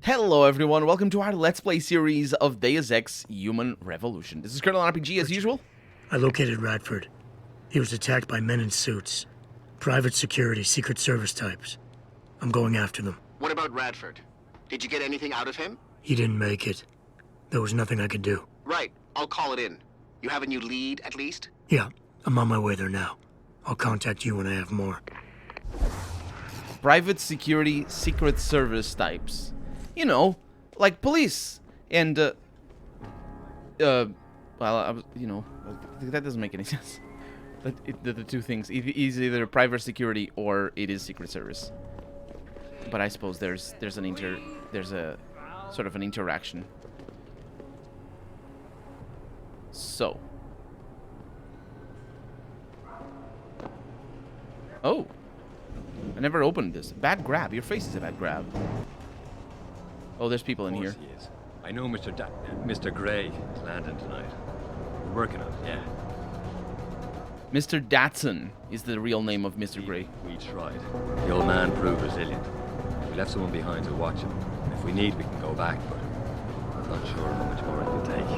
Hello everyone, welcome to our Let's Play series of Deus Ex Human Revolution. This is Colonel RPG as usual. I located Radford. He was attacked by men in suits. Private security, Secret Service types. I'm going after them. What about Radford? Did you get anything out of him? He didn't make it. There was nothing I could do. Right, I'll call it in. You have a new lead, at least? Yeah, I'm on my way there now. I'll contact you when I have more. Private security, Secret Service types. You know, like police and, well, that doesn't make any sense. The two things, is either private security or it is Secret Service. But I suppose there's a sort of an interaction. So. Oh. I never opened this. Bad grab. Your face is a bad grab. Oh, there's people in here. He is. I know Mr. Gray is landing tonight. We're working on it, yeah. Mr. Datsun is the real name of Mr. Gray. We tried. The old man proved resilient. We left someone behind to watch him. If we need, we can go back, but I'm not sure how much more it can take.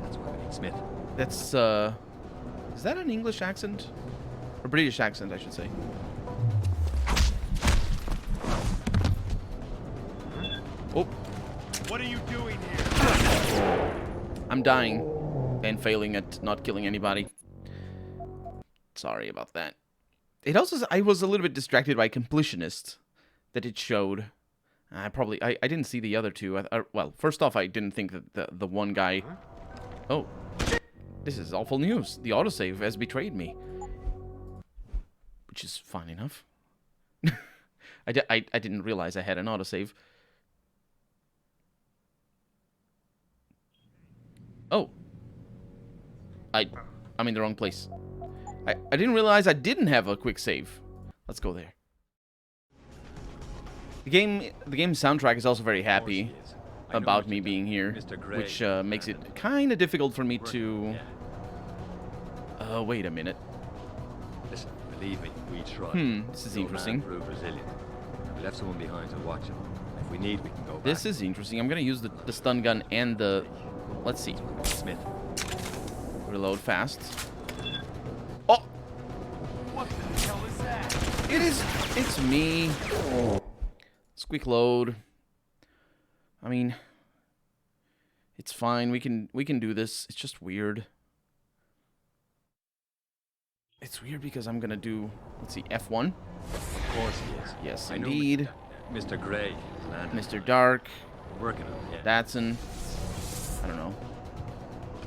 That's why we need Smith. That's, is that an English accent? Or British accent, I should say. Oh. What are you doing here? I'm dying and failing at not killing anybody. Sorry about that. It also, I was a little bit distracted by completionist that it showed. I didn't see the other two. Well, first off, I didn't think that the one guy. Oh, this is awful news. The autosave has betrayed me, which is fine enough. I didn't realize I had an autosave. Oh. I'm in the wrong place. I didn't realize I didn't have a quick save. Let's go there. The game's soundtrack is also very happy about me being here, which makes it kind of difficult for me to... wait a minute. Listen, believe me, we tried. This is interesting. The old man proved resilient. We left someone behind to watch him. If we need, we can go back. This is interesting. I'm gonna use the stun gun and the... Let's see. Smith. Reload fast. Oh! What the hell is that? It's me. Quick load. I mean, it's fine. We can do this. It's just weird. It's weird because I'm gonna do, let's see, F1. Of course he is. Yes, I know indeed. Mr. Gray is landing. Mr. Dark. We're working on it, yeah. Datsun. I don't know.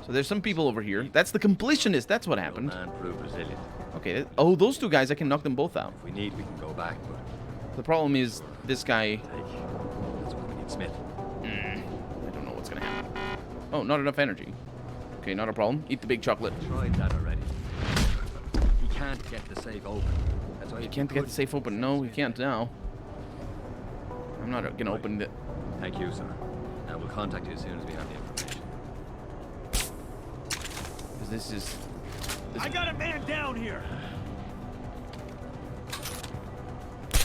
So there's some people over here. That's the completionist. That's what happened. The old man proved resilient. Okay. Oh, those two guys, I can knock them both out. If we need, we can go back, but... The problem is this guy... That's why we need Smith. I don't know what's gonna happen. Oh, not enough energy. Okay, not a problem. Eat the big chocolate. Tried that already. He can't get the safe open. That's why You can't get the safe open. No, you can't now. I'm not gonna open the... Thank you, sir. Now we'll contact you as soon as we have the information. Because this is... I got a man down here.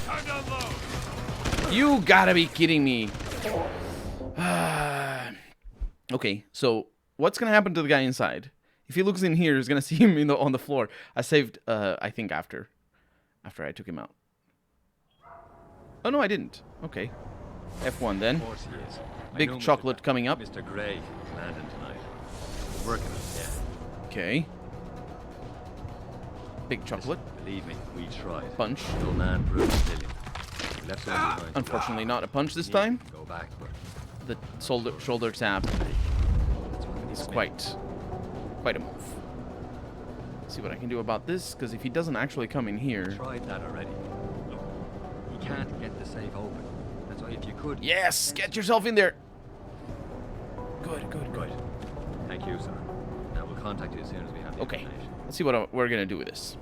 Time to unload. You gotta be kidding me. Okay, so what's gonna happen to the guy inside? If he looks in here, he's gonna see him on the floor. I saved, I think after I took him out. Oh no, I didn't. Okay, F1 then. Of course he is. I Big know chocolate coming up. Mr. Gray is landing tonight. We're working on it, yeah. Okay. Big chocolate. Listen, believe me, we tried. Punch. The old man proved resilient. We left someone behind. Unfortunately, not a punch this We time. can go back, but The shoulder tap that's why we need is Smith. quite a move. See what I can do about this, because if he doesn't actually come in here... Tried that already. Look, he can't get the safe open. That's why if you could... Yes! Get yourself in there! Good. Right. Thank you, sir. Now we'll contact you as soon as we have the Okay. information. Let's see what we're gonna do with this.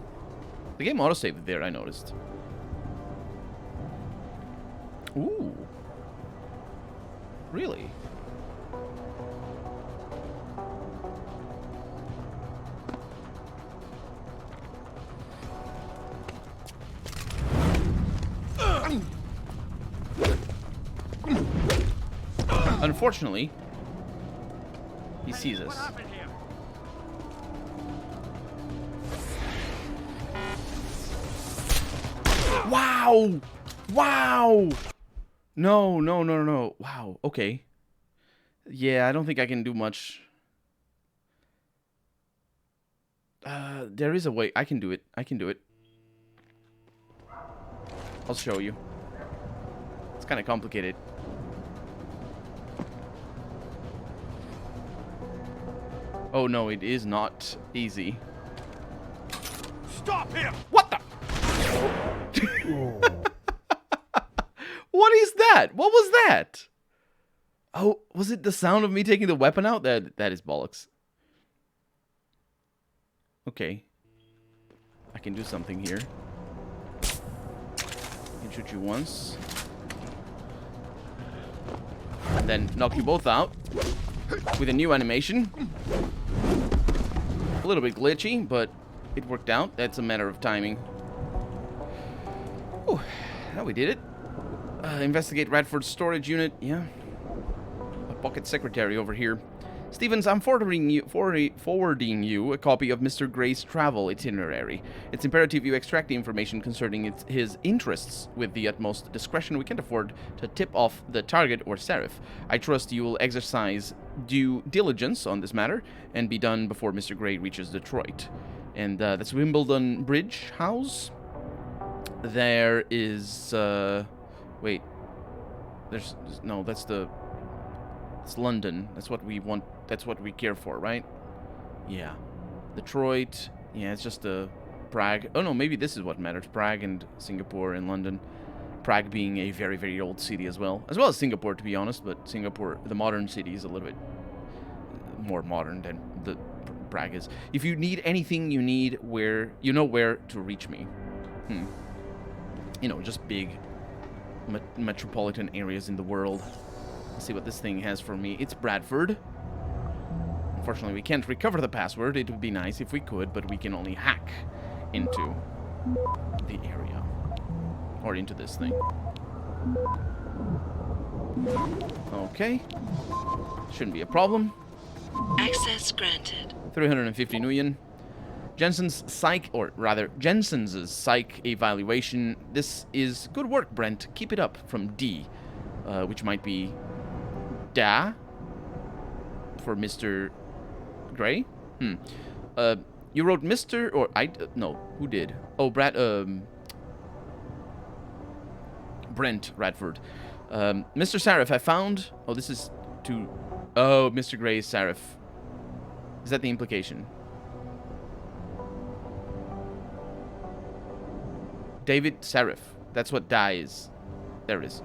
The game autosaved there, I noticed. Ooh. Really? Unfortunately, he sees What us. happened here? Wow! Wow! No, no, no, no. Wow, okay. Yeah, I don't think I can do much. There is a way. I can do it. I can do it. I'll show you. It's kind of complicated. Oh no, it is not easy. Stop him! What the? What is that? What was that? Oh, was it the sound of me taking the weapon out? That is bollocks. Okay. I can do something here. I can shoot you once. And then knock you both out with a new animation. A little bit glitchy, but it worked out. That's a matter of timing. Ooh, now we did it. Investigate Radford's storage unit. Yeah. A pocket secretary over here. Stevens, I'm forwarding you a copy of Mr. Gray's travel itinerary. It's imperative you extract the information concerning his interests with the utmost discretion. We can't afford to tip off the target or Seraph. I trust you will exercise due diligence on this matter and be done before Mr. Gray reaches Detroit. And that's Wimbledon Bridge House. There is, wait. There's, no, that's it's London. That's what we want. That's what we care for, right? Yeah. Detroit. Yeah, it's just Prague. Oh, no, maybe this is what matters. Prague and Singapore and London. Prague being a very, very old city as well. As well as Singapore, to be honest. But Singapore, the modern city, is a little bit more modern than the Prague is. If you need anything, you know where to reach me. You know, just big metropolitan areas in the world. Let's see what this thing has for me. It's Bradford. Unfortunately, we can't recover the password. It would be nice if we could, but we can only hack into the area. Or into this thing. Okay. Shouldn't be a problem. Access granted. 350 million. Jensen's psych evaluation. This is good work, Brent. Keep it up. From D, which might be Da for Mr. Gray. You wrote Mr. or no, who did? Oh, Brent Radford. Mr. Sarif, I found. Oh, this is to. Oh, Mr. Gray's Sarif. Is that the implication? David Sarif. That's what die is. There it is.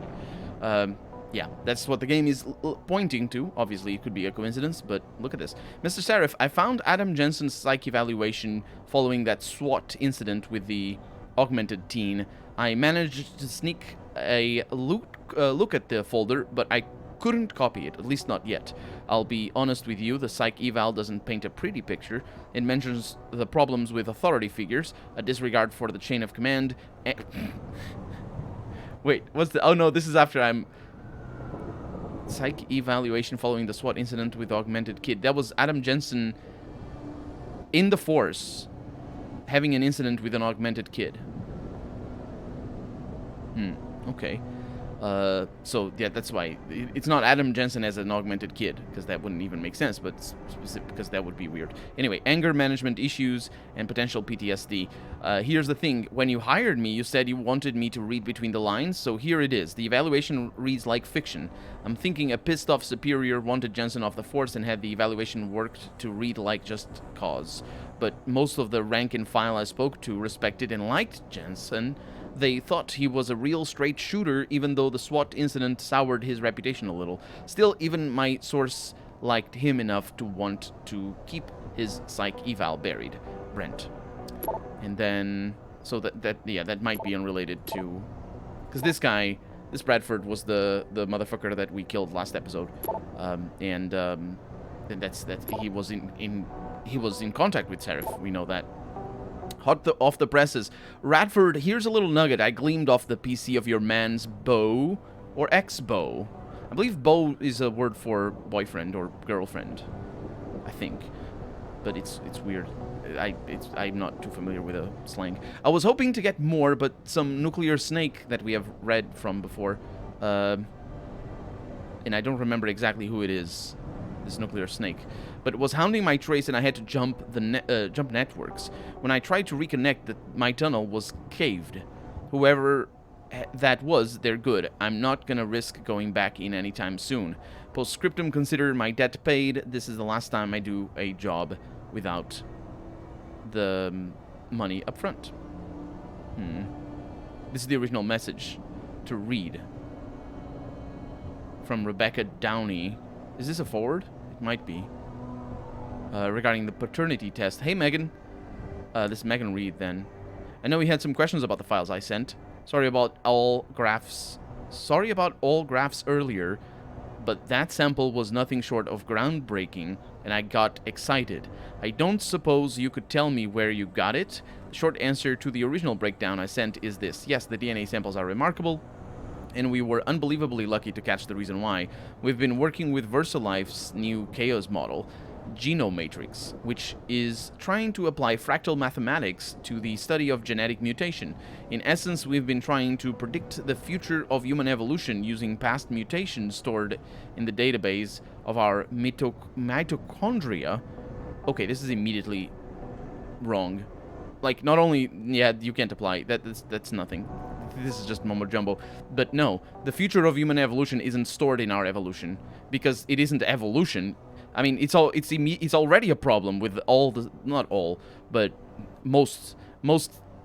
Yeah, that's what the game is pointing to. Obviously, it could be a coincidence, but look at this. Mr. Sarif, I found Adam Jensen's psych evaluation following that SWAT incident with the augmented teen. I managed to sneak a look at the folder, but I couldn't copy it, at least not yet. I'll be honest with you, the psych eval doesn't paint a pretty picture. It mentions the problems with authority figures, a disregard for the chain of command, and wait, what's the... Oh no, this is after I'm... Psych evaluation following the SWAT incident with augmented kid. That was Adam Jensen in the force having an incident with an augmented kid. Okay. So yeah, that's why it's not Adam Jensen as an augmented kid, because that wouldn't even make sense, but specific, because that would be weird. Anyway, anger management issues and potential PTSD. Here's the thing. When you hired me, you said you wanted me to read between the lines, so here it is. The evaluation reads like fiction. I'm thinking a pissed off superior wanted Jensen off the force and had the evaluation worked to read like just cause. But most of the rank and file I spoke to respected and liked Jensen. They thought he was a real straight shooter, even though the SWAT incident soured his reputation a little. Still, even my source liked him enough to want to keep his psych eval buried. Brent. And then... So that might be unrelated to... Because this guy, this Bradford, was the motherfucker that we killed last episode. That's he was in contact with Seraph. We know that. Off the presses. Radford, here's a little nugget I gleaned off the PC of your man's bow, or ex-bow. I believe beau is a word for boyfriend or girlfriend, I think. But it's weird. I'm not too familiar with a slang. I was hoping to get more, but some nuclear snake that we have read from before, and I don't remember exactly who it is, this nuclear snake, but it was hounding my trace, and I had to jump jump networks. When I tried to reconnect, my tunnel was caved. Whoever that was, they're good. I'm not gonna risk going back in anytime soon. Postscriptum, consider my debt paid. This is the last time I do a job without the money up front. This is the original message to read from Rebecca Downey. Is this a forward? It might be. Regarding the paternity test. Hey, Megan. This is Megan Reed, then. I know we had some questions about the files I sent. Sorry about all graphs earlier, but that sample was nothing short of groundbreaking, and I got excited. I don't suppose you could tell me where you got it? The short answer to the original breakdown I sent is this. Yes, the DNA samples are remarkable, and we were unbelievably lucky to catch the reason why. We've been working with VersaLife's new chaos model, Genomatrix, which is trying to apply fractal mathematics to the study of genetic mutation. In essence, we've been trying to predict the future of human evolution using past mutations stored in the database of our mitochondria. Okay, this is immediately wrong. Like, not only, yeah, you can't apply, that's nothing. This is just mumbo jumbo. But no, the future of human evolution isn't stored in our evolution, because it isn't evolution. I mean, it's already a problem with all the, not all, but most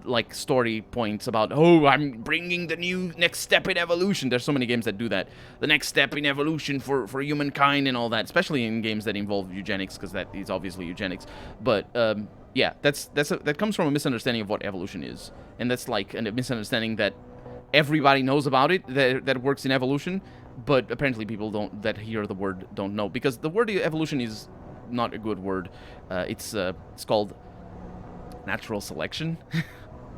like story points about, oh, I'm bringing the new next step in evolution. There's so many games that do that. The next step in evolution for humankind and all that, especially in games that involve eugenics, because that is obviously eugenics. But yeah, that comes from a misunderstanding of what evolution is, and that's like a misunderstanding that everybody knows about it that works in evolution. But apparently people that hear the word don't know, because the word evolution is not a good word. It's called natural selection.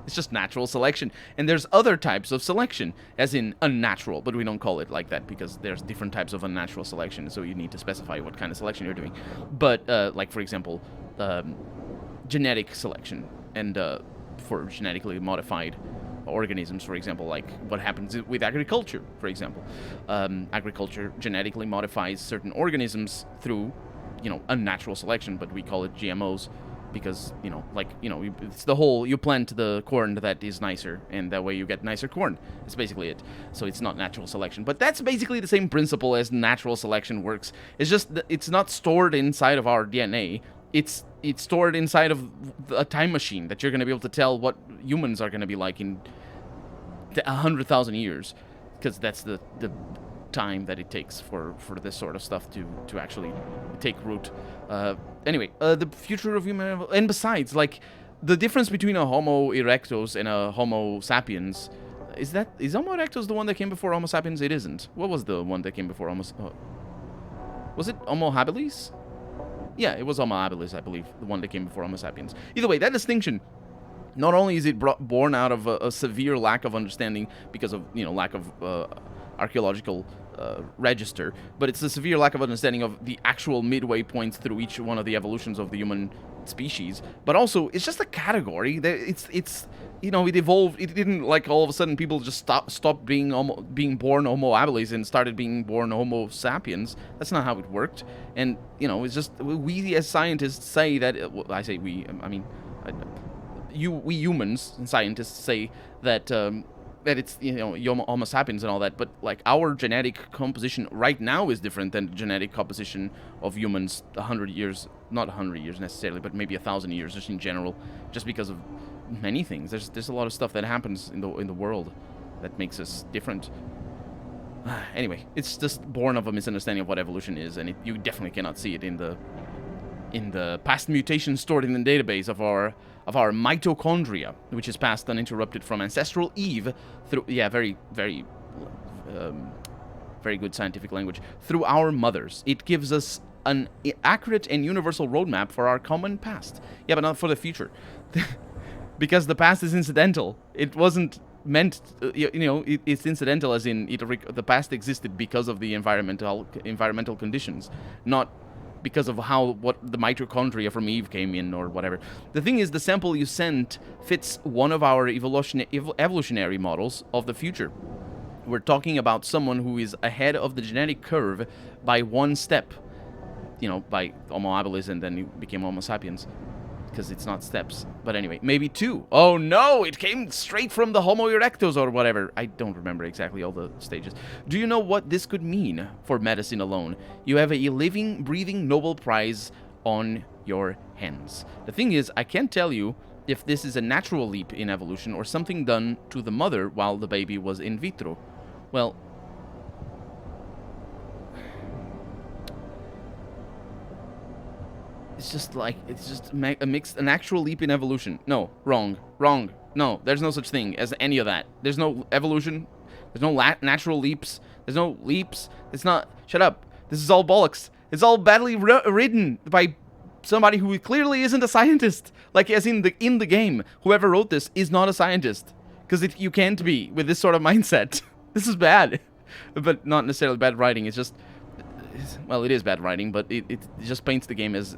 It's just natural selection. And there's other types of selection, as in unnatural, but we don't call it like that because there's different types of unnatural selection, so you need to specify what kind of selection you're doing. But, like, for example, genetic selection, and for genetically modified organisms, for example, like what happens with agriculture, for example. Agriculture genetically modifies certain organisms through, unnatural selection, but we call it GMOs because, it's the whole, you plant the corn that is nicer, and that way you get nicer corn. That's basically it. So it's not natural selection. But that's basically the same principle as natural selection works. It's just that it's not stored inside of our DNA. It's stored inside of a time machine that you're going to be able to tell what humans are going to be like in 100,000 years, because that's the time that it takes for this sort of stuff to actually take root. Anyway, the future of human, and besides, like, the difference between a Homo erectus and a Homo sapiens, is Homo erectus the one that came before Homo sapiens? It isn't. What was the one that came before Homo? Was it Homo habilis? Yeah, it was Homo habilis, I believe, the one that came before Homo sapiens. Either way, that distinction, not only is it born out of a severe lack of understanding because of, lack of archaeological register, but it's a severe lack of understanding of the actual midway points through each one of the evolutions of the human species. But also, it's just a category. It evolved. It didn't, like, all of a sudden people just stopped being born Homo habilis and started being born Homo sapiens. That's not how it worked. And, it's just, we as scientists say that, I say we, I mean, we humans and scientists say that that it's, Homo sapiens and all that, but, like, our genetic composition right now is different than the genetic composition of humans 100 years, not 100 years necessarily, but maybe 1,000 years just in general, just because of many things. There's a lot of stuff that happens in the world that makes us different. Anyway, it's just born of a misunderstanding of what evolution is, and you definitely cannot see it in the past mutation stored in the database of our mitochondria, which is passed uninterrupted from ancestral Eve through, very, very, very good scientific language, through our mothers. It gives us an accurate and universal roadmap for our common past. Yeah, but not for the future. Because the past is incidental. It wasn't meant, it's incidental, as in the past existed because of the environmental conditions, not because of what the mitochondria from Eve came in or whatever. The thing is, the sample you sent fits one of our evolutionary models of the future. We're talking about someone who is ahead of the genetic curve by one step. By Homo habilis, and then he became Homo sapiens. Because it's not steps. But anyway, maybe 2. Oh no, it came straight from the Homo erectus or whatever. I don't remember exactly all the stages. Do you know what this could mean for medicine alone? You have a living, breathing Nobel Prize on your hands. The thing is, I can't tell you if this is a natural leap in evolution or something done to the mother while the baby was in vitro. Well, it's just an actual leap in evolution. No, wrong. No, there's no such thing as any of that. There's no evolution. There's no natural leaps. There's no leaps. It's not. Shut up. This is all bollocks. It's all badly written by somebody who clearly isn't a scientist. Like, as in the game, whoever wrote this is not a scientist, because you can't be with this sort of mindset. This is bad, but not necessarily bad writing. It's just, well, it is bad writing, but it just paints the game as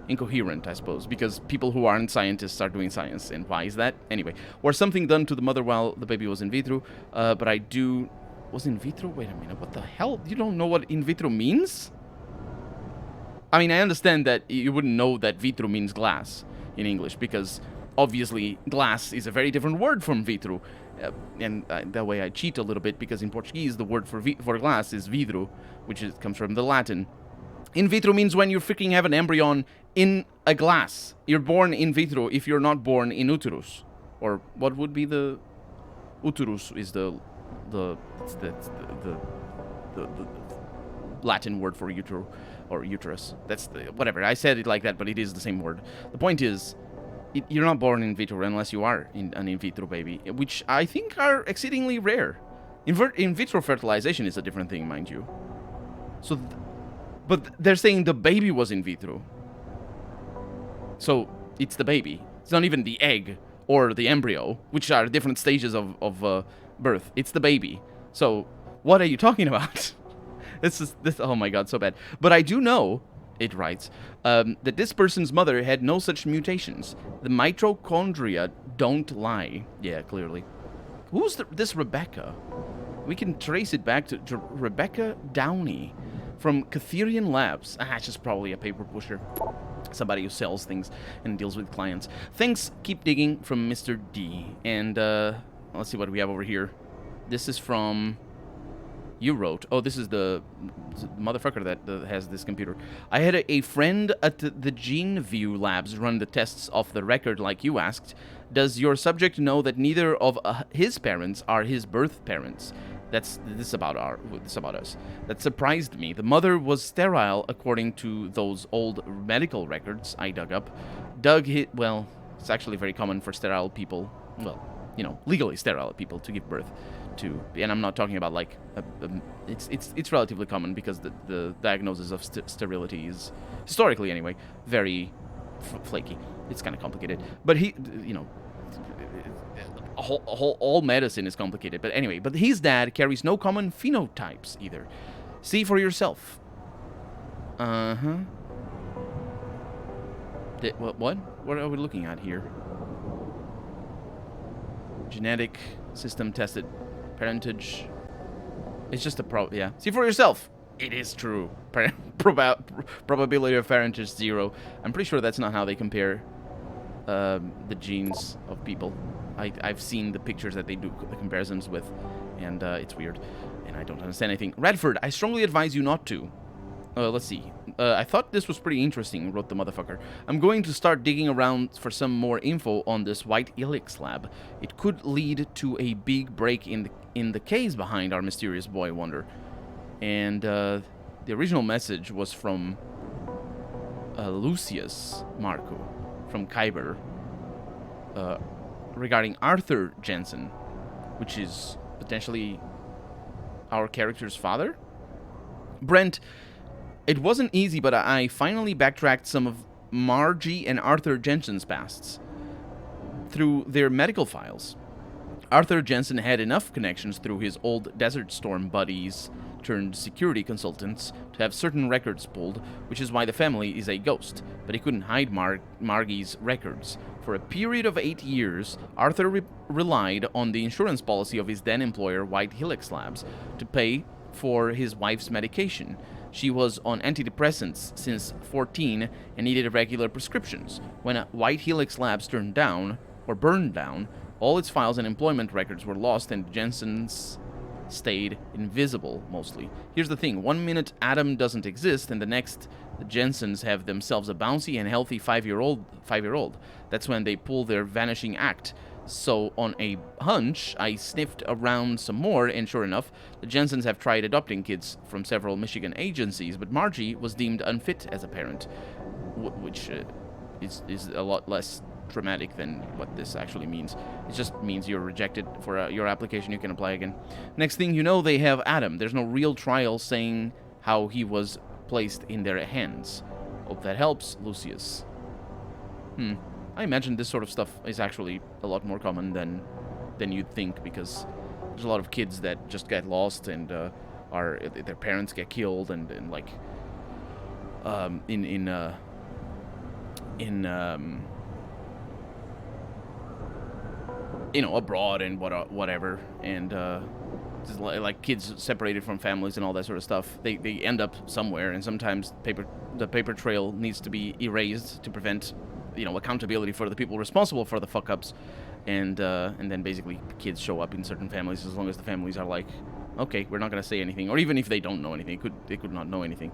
incoherent, I suppose, because people who aren't scientists are doing science. And why is that? Anyway, or something done to the mother while the baby was in vitro. But was in vitro? Wait a minute, what the hell? You don't know what in vitro means? I mean, I understand that you wouldn't know that vitro means glass in English, because obviously glass is a very different word from vitro. And that way I cheat a little bit, because in Portuguese the word for glass is vidro, which comes from the Latin. In vitro means when you freaking have an embryon in a glass. You're born in vitro if you're not born in uterus. Or what would be the... Uterus is the Latin word for utero or uterus. That's whatever. I said it like that, but it is the same word. The point is, you're not born in vitro unless you are an in vitro baby, which I think are exceedingly rare. In vitro fertilization is a different thing, mind you. So... But they're saying the baby was in vitro. So, it's the baby. It's not even the egg or the embryo, which are different stages of birth. It's the baby. So, what are you talking about? This oh my god, so bad. But I do know, it writes, that this person's mother had no such mutations. The mitochondria don't lie. Yeah, clearly. Who's this Rebecca? We can trace it back to Rebecca Downey. From Catherian Labs. It's just probably a paper pusher. Somebody who sells things and deals with clients. Thanks, keep digging, from Mr. D. And, let's see what we have over here. This is from... You wrote. Oh, this is the motherfucker that has this computer. I had a friend at the GeneView Labs run the tests off the record like you asked. Does your subject know that neither of his parents are his birth parents? This about us. That surprised me. The mother was sterile according to those old medical records I dug up. Well, it's actually very common for sterile people, well, legally sterile people to give birth to. And I'm not talking about like it's relatively common because the diagnosis of sterility is historically anyway very flaky. It's kind of complicated. But all medicine is complicated. But anyway, his dad carries no common phenotypes either. See for yourself. Uh-huh. What? What are we looking at here? Genetic system tested parentage. It's just yeah. See for yourself. It is true. Probability of parentage 0. I'm pretty sure that's not how they compare the genes of people. I've seen the pictures that they do the comparisons with, and it's weird, and I don't understand anything. Radford, I strongly advise you not to. Let's see. I thought this was pretty interesting, wrote the motherfucker. I'm going to start digging around for some more info on this white Elix lab. It could lead to a big break in the case behind our mysterious boy wonder. And the original message was from Lucius Marco from Kyber. Regarding Arthur Jensen, which is potentially our character's father. Brent, it wasn't easy, but I finally backtracked some of Margie and Arthur Jensen's pasts. through their medical files. Arthur Jensen had enough connections through his old Desert Storm buddies turned security consultants to have certain records pulled, which is why the family is a ghost. But he couldn't hide Margie's records. For a period of 8 years, Arthur relied on the insurance policy of his then employer, White Helix Labs, to pay for his wife's medication. She was on antidepressants since 14 and needed regular prescriptions. When White Helix Labs burned down, all its files and employment records were lost, and Jensen's stayed invisible, mostly. Here's the thing. 1 minute Adam doesn't exist, and the next, the Jensens have themselves a bouncy and healthy five-year-old. That's when they pull their vanishing act. So, on a hunch, I sniffed around some more, and sure enough, the Jensens have tried adopting kids from several Michigan agencies, but Margie was deemed unfit as a parent, which is a lot less dramatic than what this actually means. It just means you're rejected for your application. You can apply again. Next thing you know, they have Adam. There's no real trial saying how he was placed in their hands. Hope that helps, Lucius. I imagine this sort of stuff is actually a lot more common than you'd think, because there's a lot of kids that just get lost and their parents get killed and like abroad and whatever, and just like kids separated from families and all that sort of stuff. They end up somewhere, and sometimes the paper trail needs to be erased to prevent accountability for the people responsible for the fuck ups, and then basically kids show up in certain families, as long as the families are like, okay, we're not going to say anything, or even if they don't know anything, they could not know anything.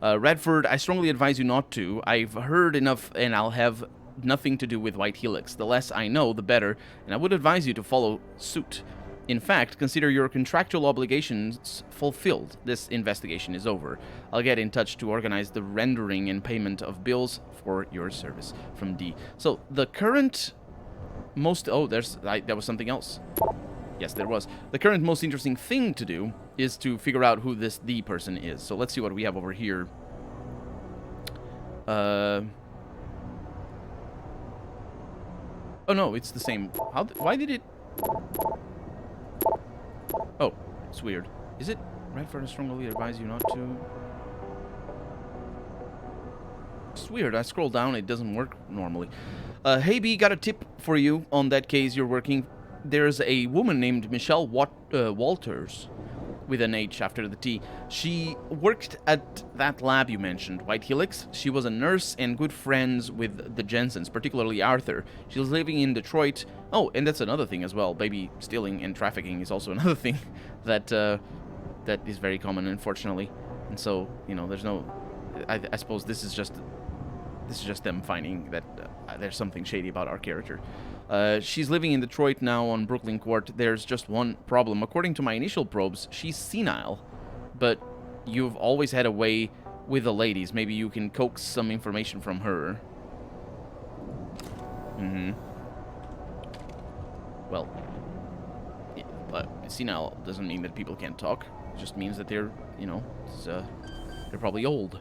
Radford, I strongly advise you not to. I've heard enough, and I'll have nothing to do with White Helix. The less I know, the better, and I would advise you to follow suit. In fact, consider your contractual obligations fulfilled. This investigation is over. I'll get in touch to organize the rendering and payment of bills for your service. From D. So, the current most... Oh, there was something else. Yes, there was. The current most interesting thing to do is to figure out who this D person is. So, let's see what we have over here. Oh, no, it's the same. Why did it... Oh, it's weird. Is it? Radford, I strongly advise you not to... It's weird. I scroll down, it doesn't work normally. Hey, B, got a tip for you on that case you're working. There's a woman named Michelle Walters, with an H after the T. She worked at that lab you mentioned, White Helix. She was a nurse and good friends with the Jensens, particularly Arthur. She was living in Detroit. Oh, and that's another thing as well. Baby stealing and trafficking is also another thing that is very common, unfortunately. And so, there's no... I suppose this is just them finding that there's something shady about our character. She's living in Detroit now on Brooklyn Court. There's just one problem. According to my initial probes, she's senile. But you've always had a way with the ladies. Maybe you can coax some information from her. Well, but senile doesn't mean that people can't talk. It just means that they're, they're probably old.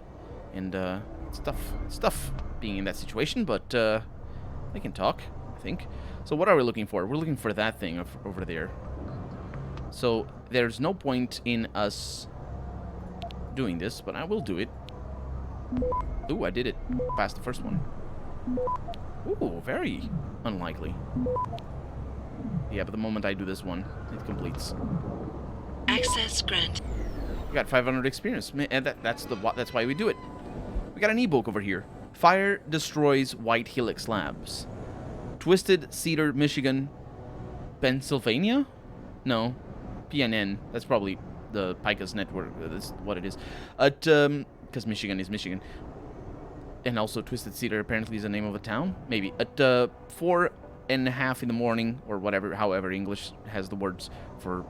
And, it's tough being in that situation, but they can talk, I think. So what are we looking for? We're looking for that thing over there. So there's no point in us doing this, but I will do it. Ooh, I did it. Passed the first one. Ooh, very unlikely. Yeah, but the moment I do this one, it completes. Access granted. We got 500 experience, and that's why we do it. We got an ebook over here. Fire destroys White Helix Labs. Twisted Cedar, Michigan, Pennsylvania? No, PNN. That's probably the Picas network. That's what it is. Because Michigan is Michigan. And also Twisted Cedar apparently is the name of a town. Maybe. At 4:30 in the morning, or whatever, however English has the words for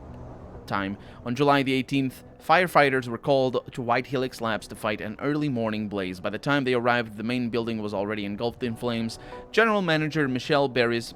time. On July the 18th, firefighters were called to White Helix Labs to fight an early morning blaze. By the time they arrived, the main building was already engulfed in flames. General Manager Michelle Barris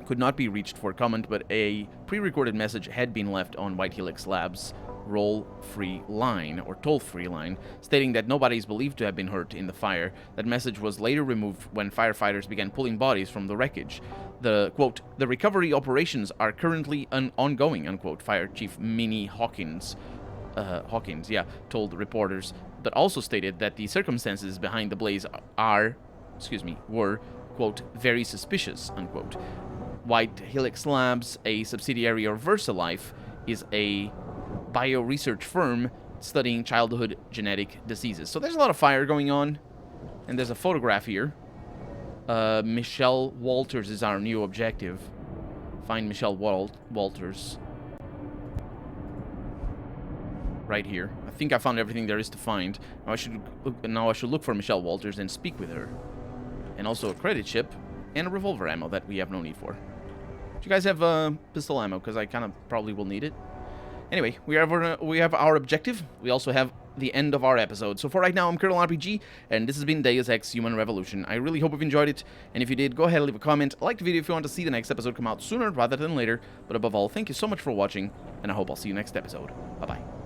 could not be reached for comment, but a pre-recorded message had been left on White Helix Labs' roll-free line, or toll-free line, stating that nobody is believed to have been hurt in the fire. That message was later removed when firefighters began pulling bodies from the wreckage. The, quote, "The recovery operations are currently ongoing," unquote, Fire Chief Minnie Hawkins, told reporters, but also stated that the circumstances behind the blaze were, quote, "very suspicious," unquote. White Helix Labs, a subsidiary of VersaLife, is a bio-research firm studying childhood genetic diseases. So there's a lot of fire going on, and there's a photograph here. Michelle Walters is our new objective. Find Michelle Walters. Right here. I think I found everything there is to find. Now I should look for Michelle Walters and speak with her. And also a credit chip and a revolver ammo that we have no need for. Do you guys have pistol ammo? Because I kind of probably will need it. Anyway, we have our objective. We also have the end of our episode. So for right now, I'm Colonel RPG, and this has been Deus Ex Human Revolution. I really hope you've enjoyed it, and if you did, go ahead and leave a comment. Like the video if you want to see the next episode come out sooner rather than later. But above all, thank you so much for watching, and I hope I'll see you next episode. Bye-bye.